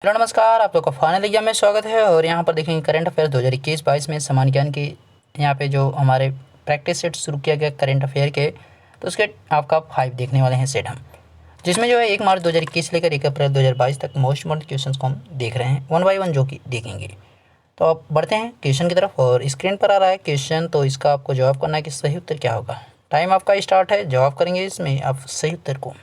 Hello नमस्कार, आप लोग का फाइनल एग्जाम में स्वागत है। और यहाँ पर देखेंगे करंट अफेयर 2021-22 में सामान्य ज्ञान की यहाँ पे जो हमारे प्रैक्टिस सेट शुरू किया गया करंट अफेयर के, तो उसके आपका 5 देखने वाले हैं सेट हम, जिसमें जो है 1 मार्च 2021 से लेकर 1 अप्रैल 2022 तक मोस्ट इम्पोर्टेंट क्वेश्चन को हम देख रहे हैं वन बाई वन जो कि देखेंगे। तो आप बढ़ते हैं क्वेश्चन की तरफ और स्क्रीन पर आ रहा है क्वेश्चन, तो इसका आपको जवाब करना है कि सही उत्तर क्या होगा। टाइम आपका स्टार्ट है, जवाब करेंगे इसमें आप सही उत्तर को।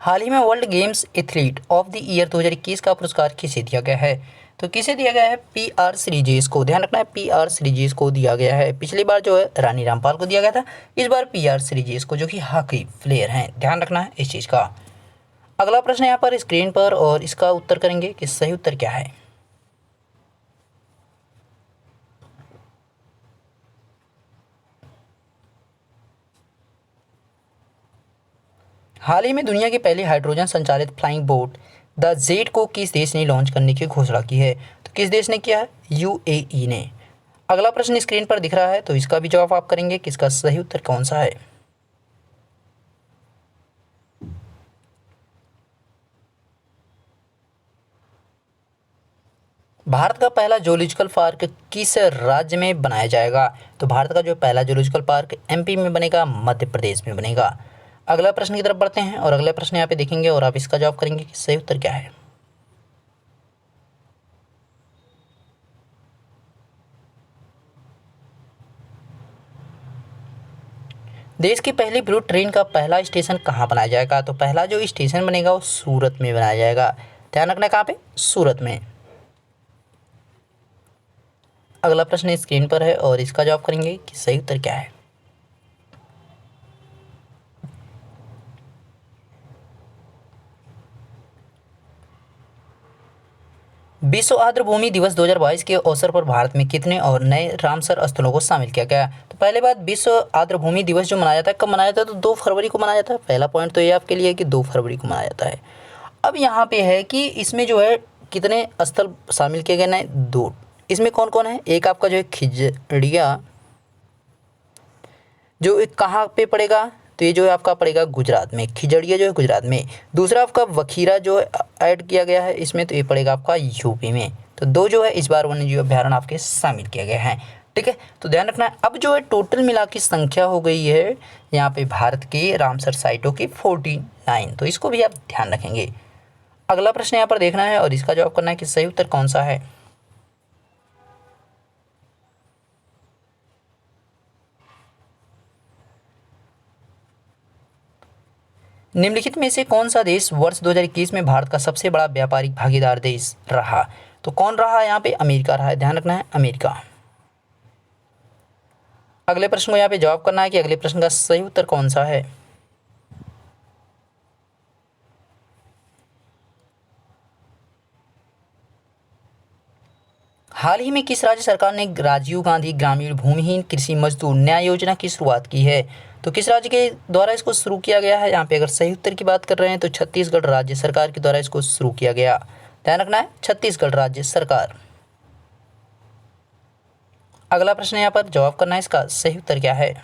हाल ही में world games athlete of the year 2021 का पुरस्कार किसे दिया गया है? तो किसे दिया गया है? पीआर श्रीजेश को। ध्यान रखना है, पीआर श्रीजेश को दिया गया है। पिछली बार जो है रानी रामपाल को दिया गया था, इस बार पीआर श्रीजेश को, जो कि हॉकी प्लेयर हैं। ध्यान रखना है इस चीज़ का। अगला प्रश्न यहाँ पर स्क्रीन पर, और इसका उत्तर करेंगे कि सही उत्तर क्या है। हाल ही में दुनिया की पहली हाइड्रोजन संचालित फ्लाइंग बोट द जेट को किस देश ने लॉन्च करने की घोषणा की है? तो किस देश ने किया है? यूएई ने। अगला प्रश्न स्क्रीन पर दिख रहा है, तो इसका भी जवाब आप करेंगे कि इसका सही उत्तर कौन सा है। भारत का पहला जूलॉजिकल पार्क किस राज्य में बनाया जाएगा? तो भारत का जो पहला जूलॉजिकल पार्क एमपी में बनेगा, मध्य प्रदेश में बनेगा। अगला प्रश्न की तरफ बढ़ते हैं और अगला प्रश्न यहाँ पे देखेंगे और आप इसका जवाब करेंगे कि सही उत्तर क्या है। देश की पहली बुलेट ट्रेन का पहला स्टेशन कहाँ बनाया जाएगा? तो पहला जो स्टेशन बनेगा वो सूरत में बनाया जाएगा। ध्यान रखना, कहाँ पे? सूरत में। अगला प्रश्न स्क्रीन पर है और इसका जवाब करेंगे कि सही उत्तर क्या है। विश्व आर्द्रभूमि दिवस 2022 के अवसर पर भारत में कितने और नए रामसर स्थलों को शामिल किया गया? तो पहले बात, विश्व आर्द्रभूमि दिवस जो मनाया जाता है, कब मनाया जाता है? तो 2 फरवरी को मनाया जाता है। पहला पॉइंट तो ये आपके लिए है कि 2 फरवरी को मनाया जाता है। अब यहाँ पे है कि इसमें जो है कितने स्थल शामिल किए गए ना? 2। इसमें कौन कौन है? एक आपका जो है खिजड़िया, जो एक कहाँ पे पड़ेगा? तो ये जो है आपका पड़ेगा गुजरात में। खिजड़िया जो है गुजरात में। दूसरा आपका वखीरा जो ऐड किया गया है इसमें, तो ये पड़ेगा आपका यूपी में। तो 2 जो है इस बार वन्य जीव अभ्यारण्य आपके शामिल किए गए हैं। ठीक है, तो ध्यान रखना है। अब जो है टोटल मिला की संख्या हो गई है यहाँ पे भारत की रामसर साइटों की 49, तो इसको भी आप ध्यान रखेंगे। अगला प्रश्न यहाँ पर देखना है और इसका जवाब करना है कि सही उत्तर कौन सा है। निम्नलिखित में से कौन सा देश वर्ष 2021 में भारत का सबसे बड़ा व्यापारिक भागीदार देश रहा? तो कौन रहा? यहाँ पे अमेरिका रहा है। ध्यान रखना है, अमेरिका। अगले प्रश्न को यहाँ पे जवाब करना है कि अगले प्रश्न का सही उत्तर कौन सा है। हाल ही में किस राज्य सरकार ने राजीव गांधी ग्रामीण भूमिहीन कृषि मजदूर न्याय योजना की शुरुआत की है? तो किस राज्य के द्वारा इसको शुरू किया गया है? यहाँ पे अगर सही उत्तर की बात कर रहे हैं तो छत्तीसगढ़ राज्य सरकार के द्वारा इसको शुरू किया गया। ध्यान रखना है, छत्तीसगढ़ राज्य सरकार। अगला प्रश्न यहाँ पर जवाब करना है, इसका सही उत्तर क्या है।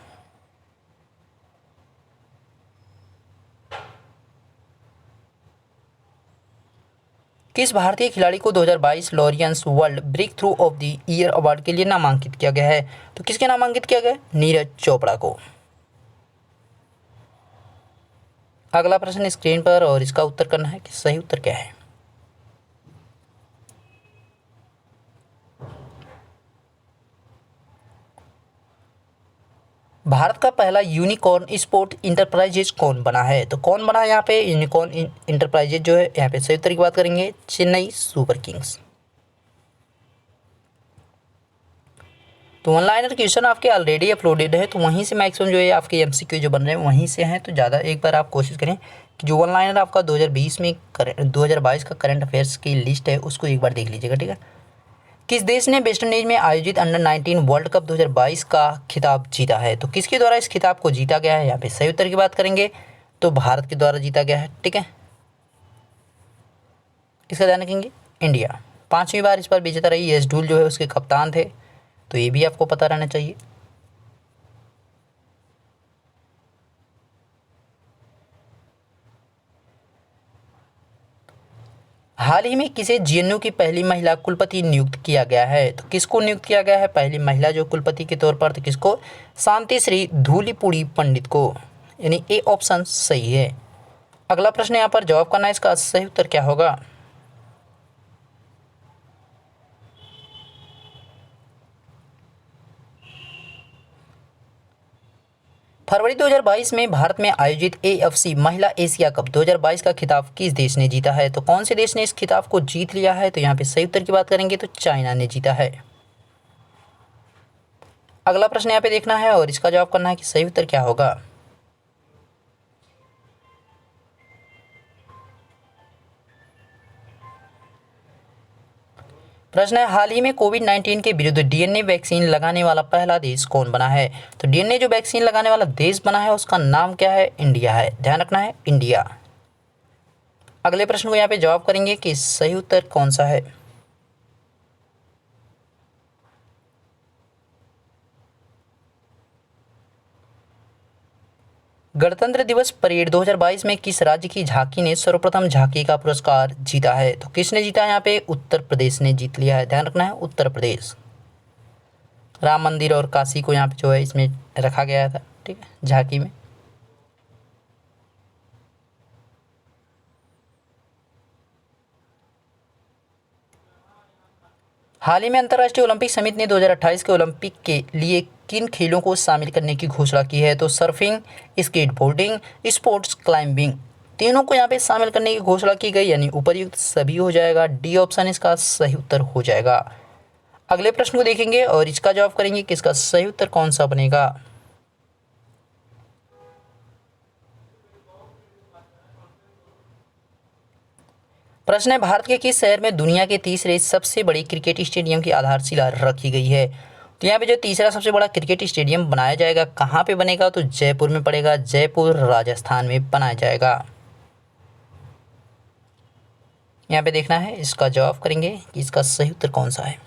किस भारतीय खिलाड़ी को 2022 Laureus world breakthrough of the year award के लिए नामांकित किया गया है? तो किसके नामांकित किया गया? नीरज चोपड़ा को। अगला प्रश्न स्क्रीन पर और इसका उत्तर करना है कि सही उत्तर क्या है। भारत का पहला यूनिकॉर्न स्पोर्ट इंटरप्राइजेज कौन बना है? तो कौन बना है यहाँ पे? यूनिकॉर्न इंटरप्राइजेज जो है, यहाँ पे सही उत्तर की बात करेंगे चेन्नई सुपर किंग्स। तो ऑनलाइन क्वेश्चन आपके ऑलरेडी अपलोडेड है, तो वहीं से मैक्सिमम जो है आपके एमसीक्यू जो बन रहे हैं वहीं से हैं। तो ज़्यादा एक बार आप कोशिश करें कि जो ऑनलाइन आपका 2020 में 2022 का करंट अफेयर्स की लिस्ट है उसको एक बार देख लीजिएगा। ठीक है, किस देश ने वेस्ट इंडीज में आयोजित अंडर 19 वर्ल्ड कप 2022 का खिताब जीता है? तो किसके द्वारा इस खिताब को जीता गया है? यहाँ पे सही उत्तर की बात करेंगे तो भारत के द्वारा जीता गया है। ठीक है, इसका ध्यान रखेंगे। इंडिया 5वीं बार इस बार विजेता रही। यश ढूल जो है उसके कप्तान थे। तो ये भी आपको पता रहना चाहिए। हाल ही में किसे जेएनयू की पहली महिला कुलपति नियुक्त किया गया है? तो किसको नियुक्त किया गया है पहली महिला जो कुलपति के तौर पर? तो किसको? शांति श्री धूलिपुड़ी पंडित को, यानी ए ऑप्शन सही है। अगला प्रश्न यहाँ पर जवाब करना है, इसका सही उत्तर क्या होगा? फरवरी 2022 में भारत में आयोजित एएफसी महिला एशिया कप 2022 का खिताब किस देश ने जीता है? तो कौन से देश ने इस खिताब को जीत लिया है? तो यहाँ पे सही उत्तर की बात करेंगे तो चाइना ने जीता है। अगला प्रश्न यहाँ पे देखना है और इसका जवाब करना है कि सही उत्तर क्या होगा। प्रश्न है, हाल ही में कोविड-19 के विरुद्ध डीएनए वैक्सीन लगाने वाला पहला देश कौन बना है? तो डीएनए जो वैक्सीन लगाने वाला देश बना है उसका नाम क्या है? इंडिया है। ध्यान रखना है, इंडिया। अगले प्रश्न को यहाँ पे जवाब करेंगे कि सही उत्तर कौन सा है। गणतंत्र दिवस परेड 2022 में किस राज्य की झांकी ने सर्वप्रथम झांकी का पुरस्कार जीता है? तो किसने जीता है? यहाँ पे उत्तर प्रदेश ने जीत लिया है। ध्यान रखना है, उत्तर प्रदेश। राम मंदिर और काशी को यहाँ पे जो है इसमें रखा गया था, ठीक है, झांकी में। हाल ही में अंतर्राष्ट्रीय ओलंपिक समिति ने 2028 के ओलंपिक के लिए किन खेलों को शामिल करने की घोषणा की है? तो सर्फिंग, स्केटबोर्डिंग, स्पोर्ट्स क्लाइंबिंग, तीनों को यहाँ पे शामिल करने की घोषणा की गई, यानी उपर्युक्त सभी हो जाएगा। डी ऑप्शन इसका सही उत्तर हो जाएगा। अगले प्रश्न को देखेंगे और इसका जवाब करेंगे कि इसका सही उत्तर कौन सा बनेगा। प्रश्न है, भारत के किस शहर में दुनिया के तीसरे सबसे बड़े क्रिकेट स्टेडियम की आधारशिला रखी गई है? तो यहाँ पे जो तीसरा सबसे बड़ा क्रिकेट स्टेडियम बनाया जाएगा कहाँ पे बनेगा? तो जयपुर में पड़ेगा। जयपुर राजस्थान में बनाया जाएगा। यहाँ पे देखना है, इसका जवाब करेंगे कि इसका सही उत्तर कौन सा है।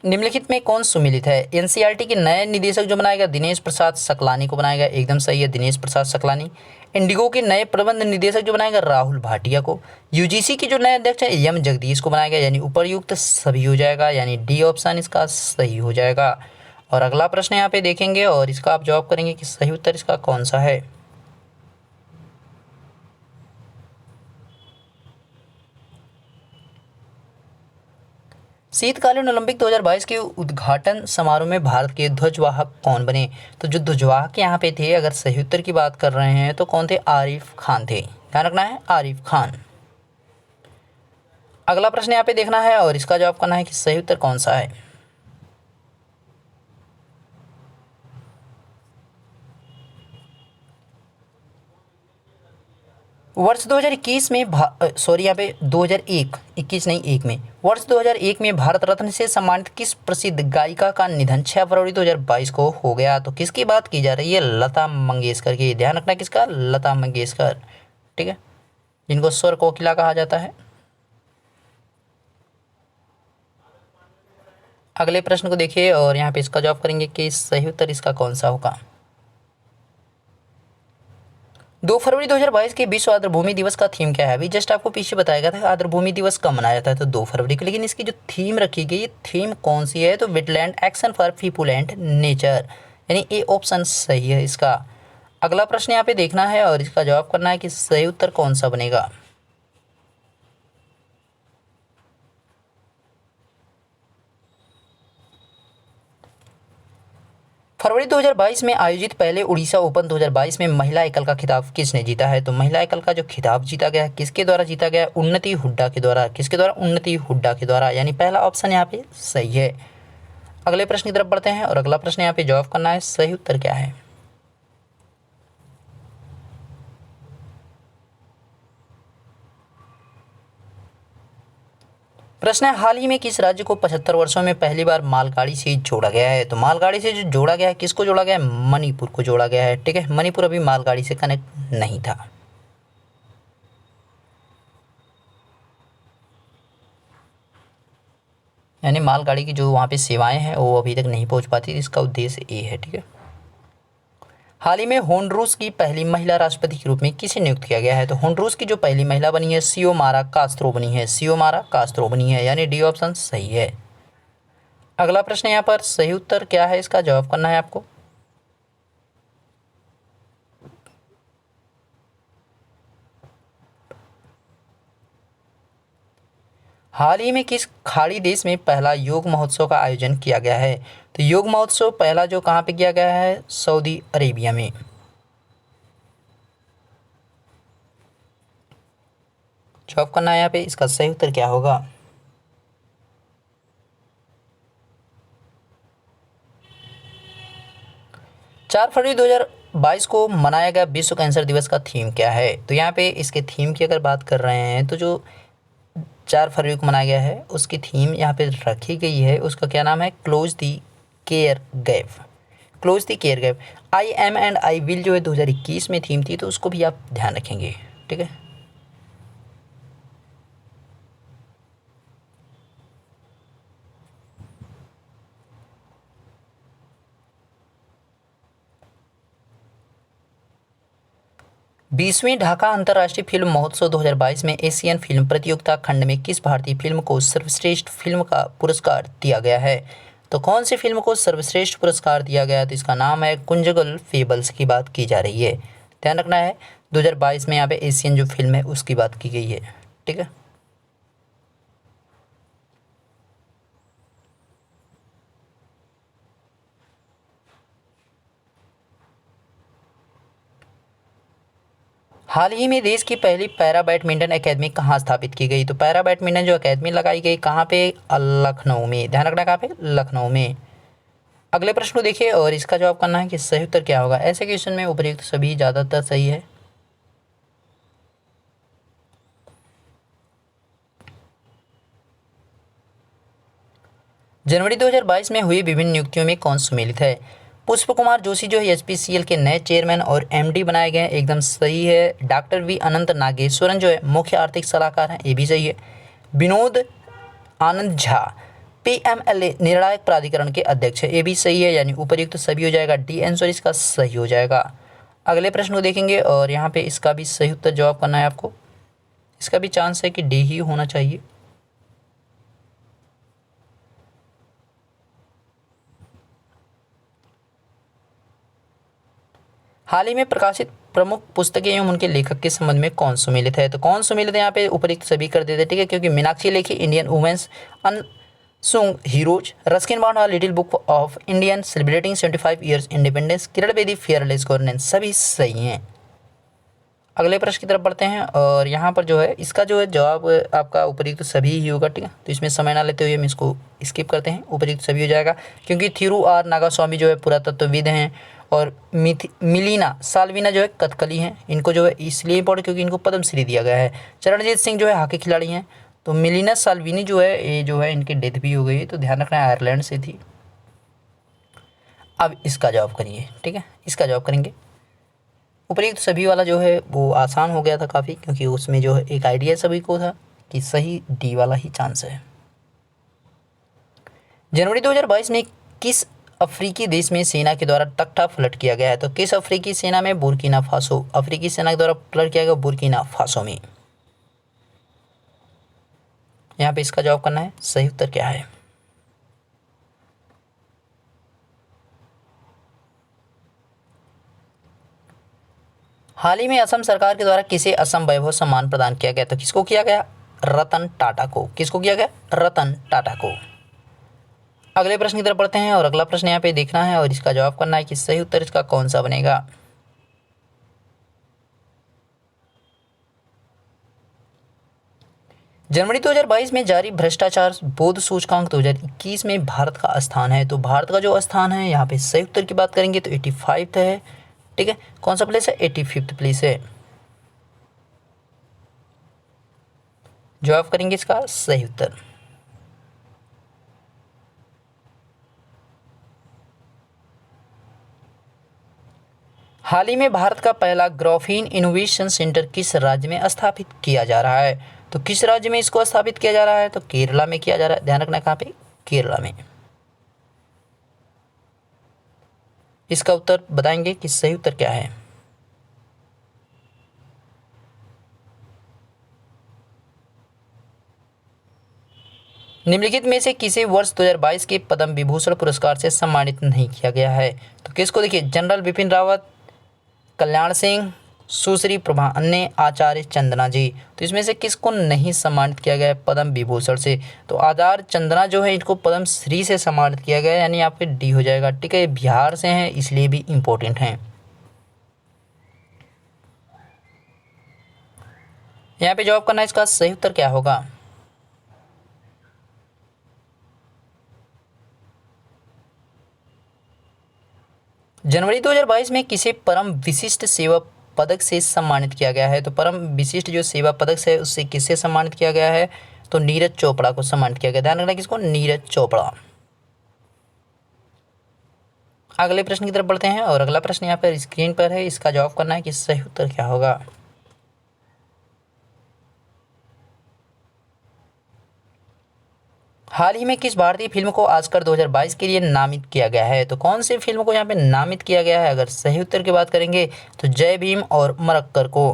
निम्नलिखित में कौन सुमिलित है? एनसीईआरटी के नए निदेशक जो बनाएगा दिनेश प्रसाद सकलानी को बनाएगा। एकदम सही है, दिनेश प्रसाद सकलानी। इंडिगो के नए प्रबंध निदेशक जो बनाएगा राहुल भाटिया को। यूजीसी के जो नए अध्यक्ष है एम जगदीश को बनाएगा, यानी उपर्युक्त सभी हो जाएगा, यानी डी ऑप्शन इसका सही हो जाएगा। और अगला प्रश्न यहाँ पे देखेंगे और इसका आप जवाब करेंगे कि सही उत्तर इसका कौन सा है। शीतकालीन ओलंपिक 2022 के उद्घाटन समारोह में भारत के ध्वजवाहक कौन बने? तो जो ध्वजवाहक यहाँ पे थे, अगर सही उत्तर की बात कर रहे हैं तो कौन थे? आरिफ खान थे। ध्यान रखना है, आरिफ खान। अगला प्रश्न यहाँ पे देखना है और इसका जवाब करना है कि सही उत्तर कौन सा है। वर्ष 2021 में यहाँ पे 2001, 21 नहीं 1 में, वर्ष 2001 में भारत रत्न से सम्मानित किस प्रसिद्ध गायिका का निधन 6 फरवरी 2022 को हो गया? तो किसकी बात की जा रही है? लता मंगेशकर की। ध्यान रखना, किसका? लता मंगेशकर, ठीक है, जिनको स्वर कोकिला कहा जाता है। अगले प्रश्न को देखिए और यहाँ पे इसका जवाब करेंगे कि सही उत्तर इसका कौन सा होगा। 2 फरवरी 2022 के विश्व आर्द्रभूमि दिवस का थीम क्या है? अभी जस्ट आपको पीछे बताया गया था आर्द्रभूमि दिवस कब मनाया जाता है, तो 2 फरवरी को, लेकिन इसकी जो थीम रखी गई है, थीम कौन सी है? तो wetland action for people and nature, यानी ए ऑप्शन सही है इसका। अगला प्रश्न यहाँ पे देखना है और इसका जवाब करना है कि सही उत्तर कौन सा बनेगा। फरवरी 2022 में आयोजित पहले उड़ीसा ओपन 2022 में महिला एकल का खिताब किसने जीता है? तो महिला एकल का जो खिताब जीता गया किसके द्वारा जीता गया? उन्नति हुड्डा के द्वारा। किसके द्वारा? उन्नति हुड्डा के द्वारा, यानी पहला ऑप्शन यहाँ पे सही है। अगले प्रश्न की तरफ बढ़ते हैं और अगला प्रश्न यहाँ पे जवाब करना है सही उत्तर क्या है। प्रश्न है, हाल ही में किस राज्य को 75 वर्षों में पहली बार मालगाड़ी से जोड़ा गया है? तो मालगाड़ी से जो जोड़ा गया है, किसको जोड़ा गया है? मणिपुर को जोड़ा गया है, ठीक है। मणिपुर अभी मालगाड़ी से कनेक्ट नहीं था। यानी मालगाड़ी की जो वहाँ पे सेवाएं हैं वो अभी तक नहीं पहुँच पाती, इसका उद्देश्य ए है। ठीक है। हाल ही में होंडुरास की पहली महिला राष्ट्रपति के रूप में किसे नियुक्त किया गया है? तो होंडुरास की जो पहली महिला बनी है सियोमारा कास्त्रो बनी है, सियोमारा कास्त्रो बनी है, यानी डी ऑप्शन सही है। अगला प्रश्न यहाँ पर सही उत्तर क्या है इसका जवाब करना है आपको। हाल ही में किस खाड़ी देश में पहला योग महोत्सव का आयोजन किया गया है? तो योग महोत्सव पहला जो कहाँ पे किया गया है? सऊदी अरेबिया में। जवाब करना है यहाँ पे इसका सही उत्तर क्या होगा। चार फरवरी 2022 को मनाया गया विश्व कैंसर दिवस का थीम क्या है? तो यहाँ पे इसके थीम की अगर बात कर रहे हैं तो जो 4 फरवरी को मनाया गया है उसकी थीम यहाँ पे रखी गई है, उसका क्या नाम है? Close the care gap. Close the care gap. I am and I will जो है 2021 में थीम थी, तो उसको भी आप ध्यान रखेंगे। ठीक है। बीसवीं ढाका अंतर्राष्ट्रीय फिल्म महोत्सव 2022 में एशियन फिल्म प्रतियोगिता खंड में किस भारतीय फिल्म को सर्वश्रेष्ठ फिल्म का पुरस्कार दिया गया है? तो कौन सी फिल्म को सर्वश्रेष्ठ पुरस्कार दिया गया? तो इसका नाम है कुंजगल फेबल्स की बात की जा रही है। ध्यान रखना है 2022 में यहाँ पे एशियन जो फिल्म है उसकी बात की गई है। ठीक है। हाल ही में देश की पहली पैरा बैडमिंटन एकेडमी कहाँ स्थापित की गई? तो पैरा बैडमिंटन जो एकेडमी लगाई गई कहाँ पे? लखनऊ में। ध्यान रखना कहाँ पे? लखनऊ में। अगले प्रश्न को देखिए और इसका जवाब करना है कि सही उत्तर क्या होगा। ऐसे क्वेश्चन में उपर्युक्त सभी ज़्यादातर सही है। जनवरी 2022 में हुई विभिन्न नियुक्तियों में कौन सम्मिलित है? पुष्प कुमार जोशी जो है एचपीसीएल के नए चेयरमैन और एमडी बनाए गए हैं, एकदम सही है। डॉक्टर वी अनंत नागेश्वरन जो है मुख्य आर्थिक सलाहकार हैं, ये भी सही है। विनोद आनंद झा पीएमएलए निर्णायक प्राधिकरण के अध्यक्ष है, ये भी सही है। यानी उपर्युक्त सभी हो जाएगा, डी आंसर इसका सही हो जाएगा। अगले प्रश्न को देखेंगे और यहाँ पे इसका भी सही उत्तर जवाब करना है आपको। इसका भी चांस है कि डी ही होना चाहिए। हाल ही में प्रकाशित प्रमुख पुस्तकें एवं उनके लेखक के संबंध में कौन सम्मिलित है? तो कौन सम्मिलित है यहाँ पे उपर्युक्त सभी कर देते। ठीक है, क्योंकि Meenakshi Lekhi Indian women's unsung heroes, Ruskin Bond little book of Indian celebrating 75 years independence, Kiran Bedi fearless governance, सभी सही हैं। अगले प्रश्न की तरफ बढ़ते हैं और यहाँ पर जो है इसका जो है जवाब आपका उपर्युक्त सभी ही होगा। ठीक है, तो इसमें समय ना लेते हुए हम इसको स्किप करते हैं, उपर्युक्त सभी हो जाएगा। क्योंकि थिरू आर नागास्वामी जो है पुरातत्वविद हैं और मिलीना साल्विना जो है कथकली हैं। इनको जो है इसलिए इम्पोर्टेंट क्योंकि इनको पद्मश्री दिया गया है। चरणजीत सिंह जो है हॉकी खिलाड़ी हैं। तो मिलीना साल्विनी जो है ये जो है इनकी डेथ भी हो गई है, तो ध्यान रखना है आयरलैंड से थी। अब इसका जवाब करिए। ठीक है, इसका जवाब करेंगे। उपर्युक्त सभी वाला जो है वो आसान हो गया था काफ़ी, क्योंकि उसमें जो है एक आइडिया सभी को था कि सही डी वाला ही चांस है। जनवरी 2022 में किस अफ्रीकी देश में सेना के द्वारा तख्ता फ्लट किया गया है? तो किस अफ्रीकी सेना में? Burkina Faso. अफ्रीकी सेना के द्वारा फ्लट किया गया बुर्किना फासो में। यहाँ पे इसका जवाब करना है सही उत्तर क्या है। हाल ही में असम सरकार के द्वारा किसे असम वैभव सम्मान प्रदान किया गया? तो किसको किया गया? रतन टाटा को। किसको किया गया? रतन टाटा को। अगले प्रश्न की तरफ बढ़ते हैं और अगला प्रश्न यहाँ पे देखना है और इसका जवाब करना है कि सही उत्तर इसका कौन सा बनेगा। जनवरी 2022 में जारी भ्रष्टाचार बोध सूचकांक 2021 में भारत का स्थान है। तो भारत का जो स्थान है यहाँ पे सही उत्तर की बात करेंगे तो 85 है। ठीक है, कौन सा प्लेस है? 85 प्लेस है। जवाब करेंगे इसका सही उत्तर। हाल ही में भारत का पहला ग्राफीन इनोवेशन सेंटर किस राज्य में स्थापित किया जा रहा है? तो किस राज्य में इसको स्थापित किया जा रहा है? तो केरला में किया जा रहा है। ध्यान रखना कहाँ पे? केरला में। इसका उत्तर बताएंगे कि सही उत्तर क्या है। निम्नलिखित में से किसी वर्ष 2022 के पद्म विभूषण पुरस्कार से सम्मानित नहीं किया गया है। तो किसको देखिए, जनरल बिपिन रावत, कल्याण सिंह, सुश्री प्रभा अन्य, आचार्य चंदना जी। तो इसमें से किसको नहीं सम्मानित किया गया है पद्म विभूषण से? तो आचार्य चंदना जो है इनको पद्म श्री से सम्मानित किया गया है, यानी आपके डी हो जाएगा। ठीक है, ये बिहार से हैं इसलिए भी इम्पोर्टेंट हैं। यहाँ पे जवाब करना है, इसका सही उत्तर क्या होगा। जनवरी 2022 में किसे परम विशिष्ट सेवा पदक से सम्मानित किया गया है? तो परम विशिष्ट जो सेवा पदक है उससे किसे सम्मानित किया गया है? तो नीरज चोपड़ा को सम्मानित किया गया। ध्यान रखना किसको, नीरज चोपड़ा। अगले प्रश्न की तरफ बढ़ते हैं और अगला प्रश्न यहाँ पर स्क्रीन पर है, इसका जवाब करना है कि सही उत्तर क्या होगा। हाल ही में किस भारतीय फिल्म को ऑस्कर 2022 के लिए नामित किया गया है? तो कौन सी फिल्म को यहाँ पे नामित किया गया है? अगर सही उत्तर की बात करेंगे तो जय भीम और मरक्कर को,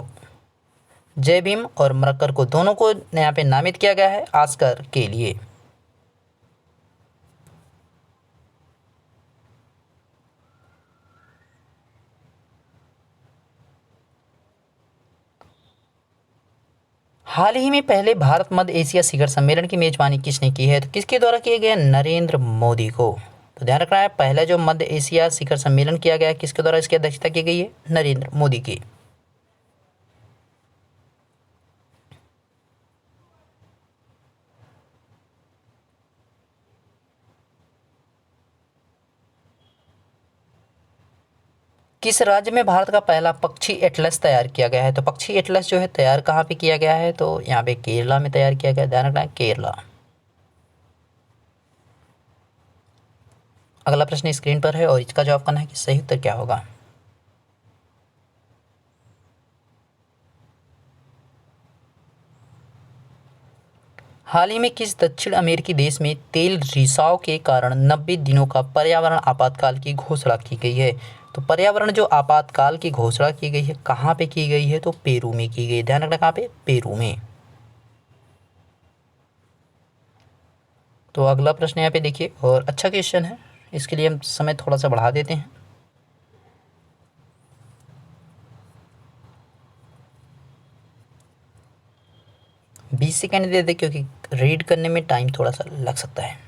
जय भीम और मरक्कर को दोनों को यहाँ पे नामित किया गया है ऑस्कर के लिए। हाल ही में पहले भारत मध्य एशिया शिखर सम्मेलन की मेजबानी किसने की है? तो किसके द्वारा किया गया? नरेंद्र मोदी को। तो ध्यान रखना है, पहला जो मध्य एशिया शिखर सम्मेलन किया गया है किसके द्वारा इसकी अध्यक्षता की गई है? नरेंद्र मोदी की। किस राज्य में भारत का पहला पक्षी एटलस तैयार किया गया है? तो पक्षी एटलस जो है तैयार कहाँ पे किया गया है? तो यहाँ पे केरला में तैयार किया गया। ध्यान रखना है, केरला। अगला प्रश्न स्क्रीन पर है और इसका जवाब करना है कि सही उत्तर क्या होगा। हाल ही में किस दक्षिण अमेरिकी देश में तेल रिसाव के कारण 90 दिनों का पर्यावरण आपातकाल की घोषणा की गई है? तो पर्यावरण जो आपातकाल की घोषणा की गई है कहाँ पे की गई है? तो पेरू में की गई। ध्यान रखना कहाँ पे? पेरू में। तो अगला प्रश्न यहाँ पे देखिए और अच्छा क्वेश्चन है, इसके लिए हम समय थोड़ा सा बढ़ा देते हैं। बीस सेकेंड दे दे क्योंकि रीड करने में टाइम थोड़ा सा लग सकता है।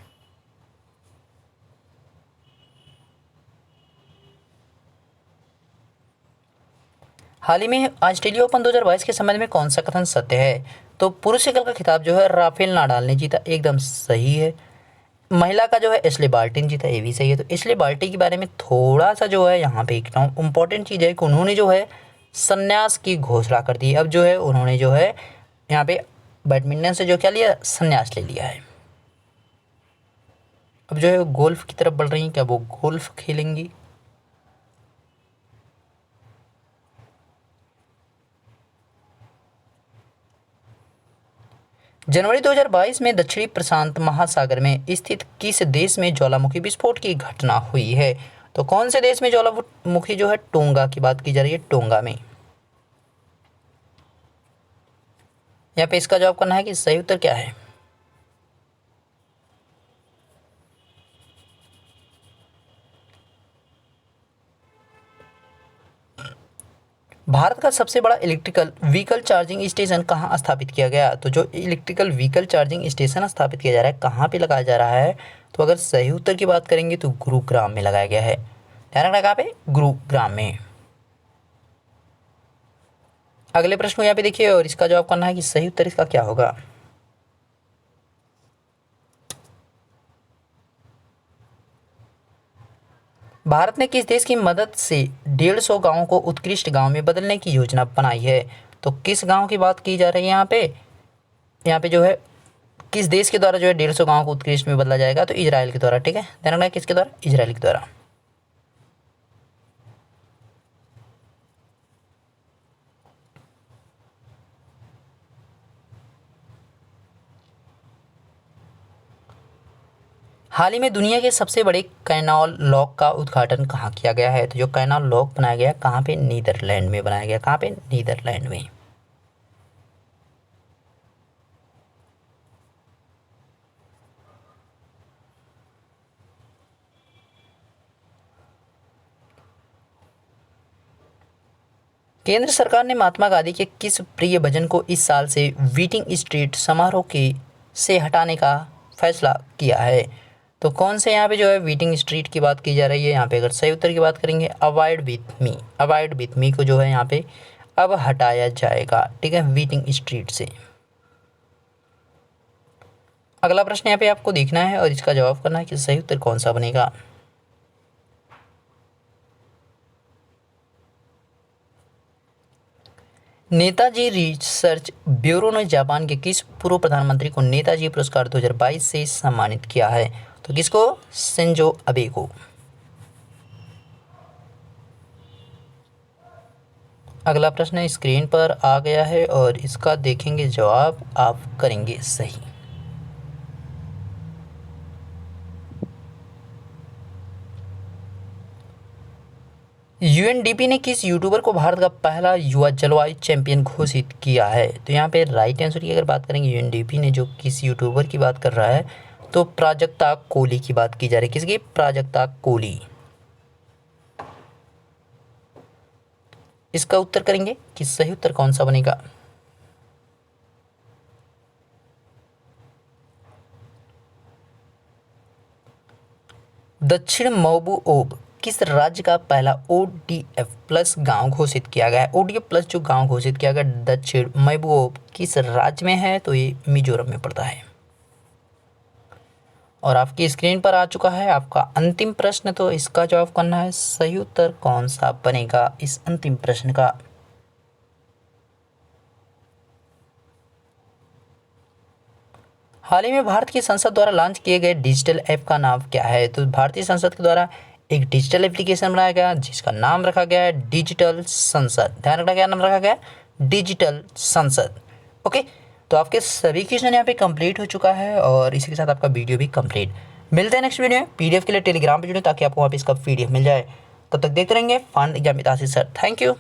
हाल ही में ऑस्ट्रेलिया ओपन 2022 के संबंध में कौन सा कथन सत्य है? तो पुरुष एकल का खिताब जो है राफेल नाडाल ने जीता, एकदम सही है। महिला का जो है एशले बाल्टिन जीता, ये भी सही है। तो एशले बाल्टी के बारे में थोड़ा सा जो है यहाँ पे एक इम्पॉर्टेंट चीज़ है कि उन्होंने जो है संन्यास की घोषणा कर दी। अब जो है उन्होंने जो है यहाँ पे बैडमिंटन से जो क्या लिया, संन्यास ले लिया है। अब जो है गोल्फ की तरफ बढ़ रही हैं, क्या वो गोल्फ खेलेंगी? जनवरी 2022 में दक्षिणी प्रशांत महासागर में स्थित किस देश में ज्वालामुखी विस्फोट की घटना हुई है? तो कौन से देश में ज्वालामुखी जो है, टोंगा की बात की जा रही है, टोंगा में। यहाँ पे इसका जवाब करना है कि सही उत्तर क्या है। भारत का सबसे बड़ा इलेक्ट्रिकल व्हीकल चार्जिंग स्टेशन कहाँ स्थापित किया गया? तो जो इलेक्ट्रिकल व्हीकल चार्जिंग स्टेशन स्थापित किया जा रहा है कहाँ पे लगाया जा रहा है? तो अगर सही उत्तर की बात करेंगे तो गुरुग्राम में लगाया गया है। ध्यान रखना कहाँ पे? गुरुग्राम में। अगले प्रश्न को यहाँ पे देखिए और इसका जवाब करना है कि सही उत्तर इसका क्या होगा। भारत ने किस देश की मदद से 150 गाँवों को उत्कृष्ट गाँव में बदलने की योजना बनाई है? तो किस गाँव की बात की जा रही है यहाँ पे? यहाँ पे जो है किस देश के द्वारा जो है 150 गाँव को उत्कृष्ट में बदला जाएगा? तो इजराइल के द्वारा। ठीक है, ध्यान रखना किसके द्वारा? इजराइल के द्वारा। हाल ही में दुनिया के सबसे बड़े कैनाल लॉक का उद्घाटन कहाँ किया गया है? तो जो कैनाल लॉक बनाया गया कहाँ पे? नीदरलैंड में बनाया गया। कहाँ पे? नीदरलैंड में। केंद्र सरकार ने महात्मा गांधी के किस प्रिय भजन को इस साल से वीटिंग स्ट्रीट समारोह के से हटाने का फैसला किया है? तो कौन से यहाँ पे जो है वीटिंग स्ट्रीट की बात की जा रही है? यहाँ पे अगर सही उत्तर की बात करेंगे अवॉइड विथ मी को जो है यहाँ पे अब हटाया जाएगा, ठीक है, वीटिंग स्ट्रीट से। अगला प्रश्न यहाँ पे आपको देखना है और इसका जवाब करना है कि सही उत्तर कौन सा बनेगा। नेताजी रिसर्च ब्यूरो ने जापान के किस पूर्व प्रधानमंत्री को नेताजी पुरस्कार 2022 से सम्मानित किया है? तो किसको? शिंजो अबे को। अगला प्रश्न स्क्रीन पर आ गया है और इसका देखेंगे जवाब, आप करेंगे सही। यूएनडीपी ने किस यूट्यूबर को भारत का पहला युवा जलवायु चैंपियन घोषित किया है? तो यहाँ पे राइट आंसर की अगर बात करेंगे यूएनडीपी ने जो किस यूट्यूबर की बात कर रहा है तो प्राजक्ता कोली की बात की जा रही है। किसकी? प्राजक्ता कोली। इसका उत्तर करेंगे कि सही उत्तर कौन सा बनेगा। दक्षिण मबूओब किस राज्य का पहला ODF प्लस गांव घोषित किया गया है? ODF प्लस जो गांव घोषित किया गया दक्षिण मबूओब किस राज्य में है? तो ये मिजोरम में पड़ता है। और आपकी स्क्रीन पर आ चुका है आपका अंतिम प्रश्न, तो इसका जवाब करना है सही उत्तर कौन सा बनेगा इस अंतिम प्रश्न का। हाल ही में भारत की संसद द्वारा लॉन्च किए गए डिजिटल ऐप का नाम क्या है? तो भारतीय संसद के द्वारा एक डिजिटल एप्लीकेशन बनाया गया जिसका नाम रखा गया है डिजिटल संसद। ध्यान रखना, क्या नाम रखा गया? डिजिटल संसद। ओके, तो आपके सभी क्वेश्चन यहाँ पे कंप्लीट हो चुका है और इसी के साथ आपका वीडियो भी कंप्लीट। मिलते हैं नेक्स्ट वीडियो में। पीडीएफ के लिए टेलीग्राम पे जुड़े ताकि आपको वहाँ पे इसका पीडीएफ मिल जाए। तब तक देखते रहेंगे fun exam with Ashish sir. Thank you.